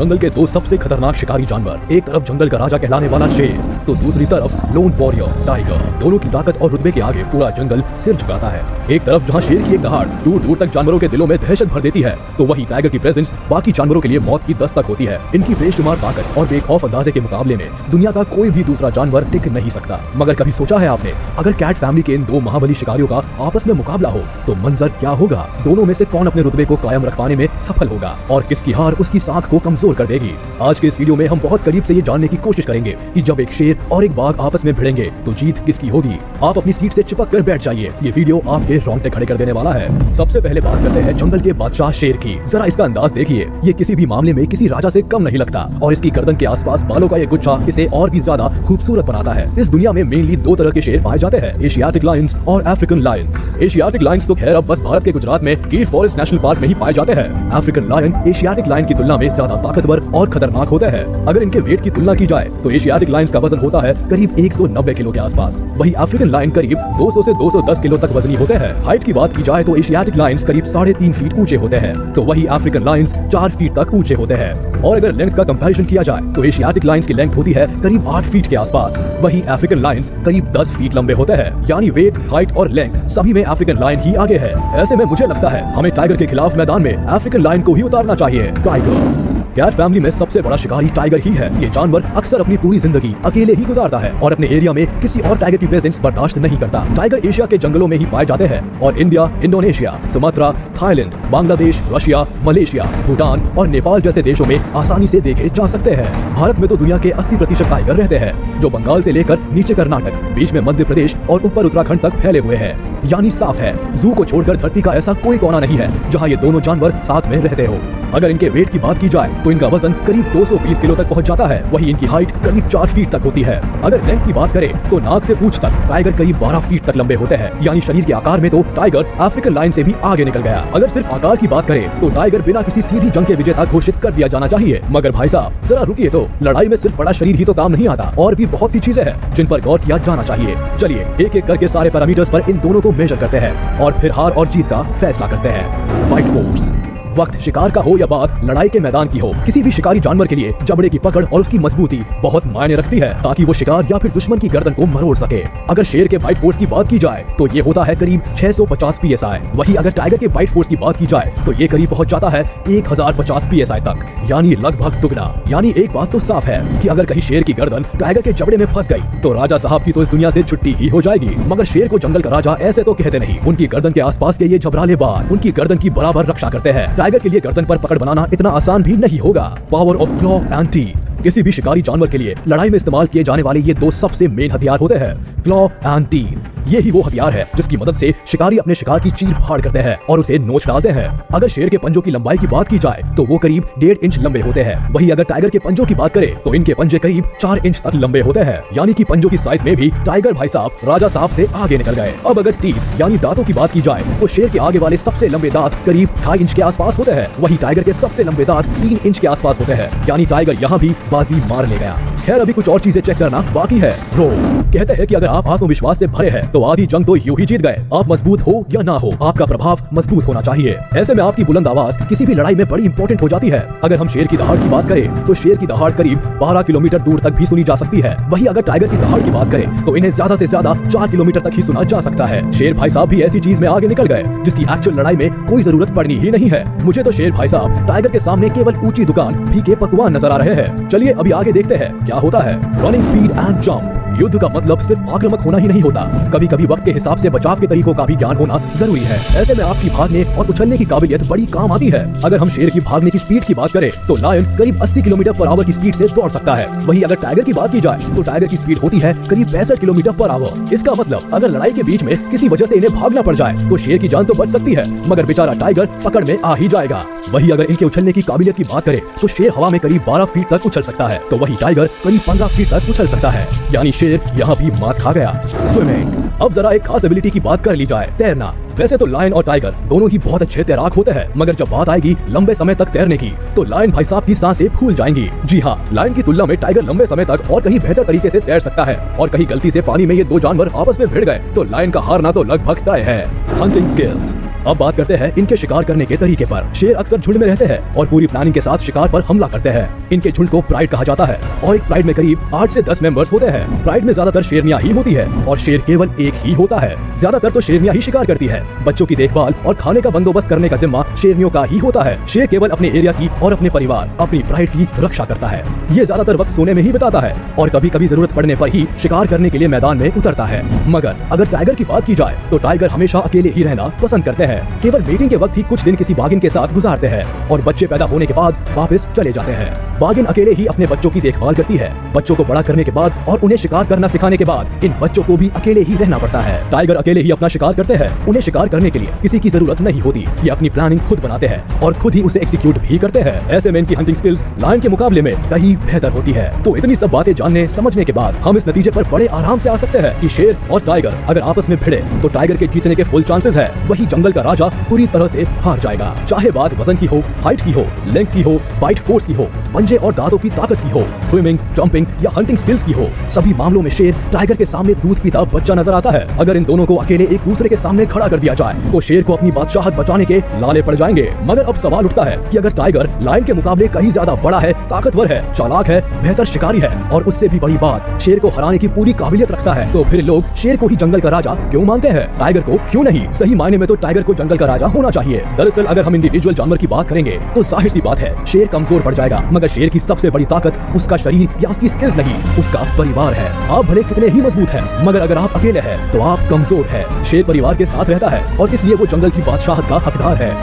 जंगल के दो सबसे खतरनाक शिकारी जानवर, एक तरफ जंगल का राजा कहलाने वाला शेर तो दूसरी तरफ लोन वॉरियर टाइगर। दोनों की ताकत और रुतबे के आगे पूरा जंगल सिर झुकाता है। एक तरफ जहां शेर की एक दहाड़ दूर दूर तक जानवरों के दिलों में दहशत भर देती है, तो वहीं टाइगर की प्रेजेंस बाकी जानवरों के लिए मौत की दस्तक होती है। इनकी बेशुमार ताकत और बेखौफ अंदाजे के मुकाबले में दुनिया का कोई भी दूसरा जानवर टिक नहीं सकता। मगर कभी सोचा है आपने, अगर कैट फैमिली के इन दो महाबली शिकारियों का आपस में मुकाबला हो तो मंजर क्या होगा? दोनों में से कौन अपने रुतबे को कायम रख पाने में सफल होगा और किसकी हार उसकी साख को कमजोर कर देगी? आज के इस वीडियो में हम बहुत करीब से ये जानने की कोशिश करेंगे कि जब एक शेर और एक बाघ आपस में भिड़ेंगे तो जीत किसकी होगी। आप अपनी सीट से चिपक कर बैठ जाइए, ये वीडियो आपके रोंगटे खड़े कर देने वाला है। सबसे पहले बात करते हैं जंगल के बादशाह शेर की। जरा इसका अंदाज देखिए, ये किसी भी मामले में किसी राजा से कम नहीं लगता और इसकी गर्दन के आसपास बालों का ये गुच्छा इसे और भी ज्यादा खूबसूरत बनाता है। इस दुनिया में मेनली दो तरह के शेर पाए जाते हैं, एशियाटिक लायंस और अफ्रीकन लायंस। एशियाटिक लायंस तो खैर अब बस भारत के गुजरात में गिर फॉरेस्ट नेशनल पार्क में ही पाए जाते हैं। अफ्रीकन लायन एशियाटिक लायन की तुलना में ज्यादा ताकतवर और खतरनाक होते हैं। अगर इनके वेट की तुलना की जाए तो एशियाटिक लायंस का वजन होता है करीब 190 किलो के आसपास, वही अफ्रीकन लायन करीब 200 से 210 किलो तक वजनी होते हैं। हाइट की बात की जाए तो एशियाटिक लायंस करीब 3.5 फीट ऊंचे होते हैं, तो वही अफ्रीकन लायंस 4 फीट तक ऊंचे होते हैं। और अगर लेंथ का कंपैरिजन किया जाए तो एशियाटिक लायंस की लेंथ होती है करीब 8 फीट के आसपास, वही अफ्रीकन लायंस करीब 10 फीट लंबे होते हैं। यानी वेट, हाइट और लेंथ सभी में अफ्रीकन लायन ही आगे है। ऐसे में मुझे लगता है हमें टाइगर के खिलाफ मैदान में अफ्रीकन लायन को ही उतारना चाहिए। टाइगर कैट फैमिली में सबसे बड़ा शिकारी टाइगर ही है। ये जानवर अक्सर अपनी पूरी जिंदगी अकेले ही गुजारता है और अपने एरिया में किसी और टाइगर की प्रेजेंस बर्दाश्त नहीं करता। टाइगर एशिया के जंगलों में ही पाए जाते हैं और India, Indonesia, Sumatra, Thailand, Bangladesh, Russia, Malaysia, Bhutan और नेपाल जैसे देशों में आसानी से देखे जा सकते हैं। भारत में तो दुनिया के 80% टाइगर रहते हैं, जो बंगाल से लेकर नीचे कर्नाटक, बीच में मध्य प्रदेश और ऊपर उत्तराखंड तक फैले हुए हैं। यानी साफ है, जू को छोड़कर धरती का ऐसा कोई कोना नहीं है जहाँ ये दोनों जानवर साथ में रहते हो। अगर इनके वेट की बात की जाए तो इनका वजन करीब 220 किलो तक पहुंच जाता है, वही इनकी हाइट करीब 4 फीट तक होती है। अगर लेंथ की बात करें तो नाक से पूंछ तक टाइगर करीब 12 फीट तक लंबे होते हैं। यानी शरीर के आकार में तो टाइगर अफ्रीकन लायन से भी आगे निकल गया। अगर सिर्फ आकार की बात करें तो टाइगर बिना किसी सीधी जंग के विजेता घोषित कर दिया जाना चाहिए। मगर भाई साहब जरा रुकिए, तो लड़ाई में सिर्फ बड़ा शरीर ही तो काम नहीं आता, और भी बहुत सी चीजें हैं जिन पर गौर किया जाना चाहिए। चलिए एक एक करके सारे पैरामीटर्स पर इन दोनों को मेजर करते हैं और फिर हार और जीत का फैसला करते हैं। Fight force. वक्त शिकार का हो या बात लड़ाई के मैदान की हो, किसी भी शिकारी जानवर के लिए जबड़े की पकड़ और उसकी मजबूती बहुत मायने रखती है, ताकि वो शिकार या फिर दुश्मन की गर्दन को मरोड़ सके। अगर शेर के बाइट फोर्स की बात की जाए तो ये होता है करीब 650 PSI, वही अगर टाइगर के बाइट फोर्स की बात की जाए तो ये करीब पहुंच जाता है 1050 PSI तक, यानी लगभग दुगना। यानी एक बात तो साफ है कि अगर कहीं शेर की गर्दन टाइगर के जबड़े में फंस गई तो राजा साहब की तो इस दुनिया से छुट्टी ही हो जाएगी। मगर शेर को जंगल का राजा ऐसे तो कहते नहीं, उनकी गर्दन के आसपास के ये जबराले बाल उनकी गर्दन की बराबर रक्षा करते हैं। टाइगर के लिए गर्दन पर पकड़ बनाना इतना आसान भी नहीं होगा। Power of claw and teeth. किसी भी शिकारी जानवर के लिए लड़ाई में इस्तेमाल किए जाने वाले ये दो सबसे मेन हथियार होते हैं, क्लॉ एंड टीथ। ये ही वो हथियार है जिसकी मदद से शिकारी अपने शिकार की चीर फाड़ करते हैं और उसे नोच डालते हैं। अगर शेर के पंजों की लंबाई की बात की जाए तो वो करीब 1.5 इंच लंबे होते हैं, वही अगर टाइगर के पंजों की बात करें तो इनके पंजे करीब 4 इंच तक लंबे होते हैं। यानी कि पंजों की साइज में भी टाइगर भाई साहब राजा साहब से आगे निकल गए। अब अगर टीथ यानी दांतों की बात की जाए तो शेर के आगे वाले सबसे लंबे दांत करीब 2.5 इंच के आसपास होते हैं, वही टाइगर के सबसे लंबे दांत 3 इंच के आसपास होते हैं। यानी टाइगर यहाँ भी बाजी मार ले गया। खैर अभी कुछ और चीजें चेक करना बाकी है। रोर कहते हैं कि अगर आप आत्मविश्वास से भरे हैं तो आधी जंग तो यूं ही जीत गए। आप मजबूत हो या ना हो, आपका प्रभाव मजबूत होना चाहिए। ऐसे में आपकी बुलंद आवाज किसी भी लड़ाई में बड़ी इंपॉर्टेंट हो जाती है। अगर हम शेर की दहाड़ की बात करें तो शेर की दहाड़ करीब 12 किलोमीटर दूर तक भी सुनी जा सकती है, वही अगर टाइगर की दहाड़ की बात करें तो इन्हें ज्यादा से ज्यादा 4 किलोमीटर तक ही सुना जा सकता है। शेर भाई साहब भी ऐसी चीज में आगे निकल गए जिसकी एक्चुअल लड़ाई में कोई जरूरत पड़नी ही नहीं है। मुझे तो शेर भाई साहब टाइगर के सामने केवल ऊंची दुकान, फीके पकवान नजर आ रहे हैं। चलिए अभी आगे देखते हैं क्या होता है। Running speed and jump. युद्ध का मतलब सिर्फ आक्रामक होना ही नहीं होता, कभी कभी वक्त के हिसाब से बचाव के तरीकों का भी ज्ञान होना जरूरी है। ऐसे में आपकी भागने और उछलने की काबिलियत बड़ी काम आती है। अगर हम शेर की भागने की स्पीड की बात करें तो लायन करीब 80 किलोमीटर पर आवर की स्पीड से दौड़ सकता है, वही अगर टाइगर की बात की जाए तो टाइगर की स्पीड होती है करीब 65 किलोमीटर पर आवर। इसका मतलब अगर लड़ाई के बीच में किसी वजह से इन्हें भागना पड़ जाए तो शेर की जान तो बच सकती है, मगर बेचारा टाइगर पकड़ में आ ही जाएगा। वही अगर इनके उछलने की काबिलियत की बात करें तो शेर हवा में करीब 12 फीट तक उछल सकता है, तो वही टाइगर करीब 15 फीट तक उछल सकता है। यानी शेर यहाँ भी मात खा गया। स्विमिंग। अब जरा एक खास एबिलिटी की बात कर ली जाए, तैरना। वैसे तो लायन और टाइगर दोनों ही बहुत अच्छे तैराक होते हैं, मगर जब बात आएगी लंबे समय तक तैरने की तो लायन भाई साहब की सांसें फूल जाएंगी। जी हाँ, लायन की तुलना में टाइगर लंबे समय तक और कहीं बेहतर तरीके से तैर सकता है, और कहीं गलती से पानी में ये दो जानवर आपस में भिड़ गए तो लायन का हारना तो लगभग तय है। Hunting skills. अब बात करते हैं इनके शिकार करने के तरीके पर। शेर अक्सर झुंड में रहते हैं और पूरी प्लानिंग के साथ शिकार पर हमला करते हैं। इनके झुंड को प्राइड कहा जाता है और एक प्राइड में करीब 8 से 10 मेंबर्स होते हैं। प्राइड में ज्यादातर शेरनियां ही होती है और शेर केवल एक ही होता है। ज्यादातर तो शेरनियां ही शिकार करती है। बच्चों की देखभाल और खाने का बंदोबस्त करने का जिम्मा शेरनियों का ही होता है। शेर केवल अपने एरिया की और अपने परिवार, अपनी प्राइड की रक्षा करता है। ये ज्यादातर वक्त सोने में ही बिताता है और कभी कभी जरूरत पड़ने पर ही शिकार करने के लिए मैदान में उतरता है। मगर अगर टाइगर की बात की जाए तो टाइगर हमेशा अकेले ही रहना पसंद करते हैं। केवल मीटिंग के वक्त ही कुछ दिन किसी बाघिन के साथ गुजारते हैं और बच्चे पैदा होने के बाद वापस चले जाते हैं। बाघिन अकेले ही अपने बच्चों की देखभाल करती है। बच्चों को बड़ा करने के बाद और उन्हें शिकार करना सिखाने के बाद इन बच्चों को भी अकेले ही रहना पड़ता है। टाइगर अकेले ही अपना शिकार करते हैं। उन्हें शिकार करने के लिए किसी की जरूरत नहीं होती। ये अपनी प्लानिंग खुद बनाते हैं और खुद ही उसे एग्जीक्यूट भी करते हैं। ऐसे में इनकी हंटिंग स्किल्स लायन के मुकाबले में कहीं बेहतर होती है। तो इतनी सब बातें जानने समझने के बाद हम इस नतीजे पर बड़े आराम से आ सकते हैं कि शेर और टाइगर अगर आपस में भिड़े तो टाइगर के जीतने के फुल चांसेस है। वही जंगल का राजा पूरी तरह से हार जाएगा। चाहे बात वजन की हो, हाइट की हो, लेंथ की हो, बाइट फोर्स की हो, पंजे और दांतों की ताकत की हो, स्विमिंग, जंपिंग या हंटिंग स्किल्स की हो, सभी मामलों में शेर टाइगर के सामने दूध पीता बच्चा नजर आता है। अगर इन दोनों को अकेले एक दूसरे के सामने खड़ा कर दिया जाए तो शेर को अपनी बादशाहत बचाने के लाले पड़ जाएंगे। मगर अब सवाल उठता है कि अगर टाइगर लायन के मुकाबले कहीं ज्यादा बड़ा है, ताकतवर है, चालाक है, बेहतर शिकारी है और उससे भी बड़ी बात शेर को हराने की पूरी काबिलियत रखता है, तो फिर लोग शेर को ही जंगल का राजा क्यों मानते हैं? टाइगर को क्यों नहीं? सही मायने में तो टाइगर को जंगल का राजा होना चाहिए। दरअसल अगर हम इंडिविजुअल जानवर की बात करेंगे तो जाहिर सी बात है शेर कमजोर पड़ जाएगा। मगर शेर की सबसे बड़ी ताकत उसका शरीर या उसकी स्किल्स नहीं, उसका परिवार है। आप भले कितने ही मजबूत हैं, मगर अगर आप अकेले हैं तो आप कमजोर हैं। शेर परिवार के साथ रहता है और इसलिए वो जंगल की बादशाहत का हकदार है।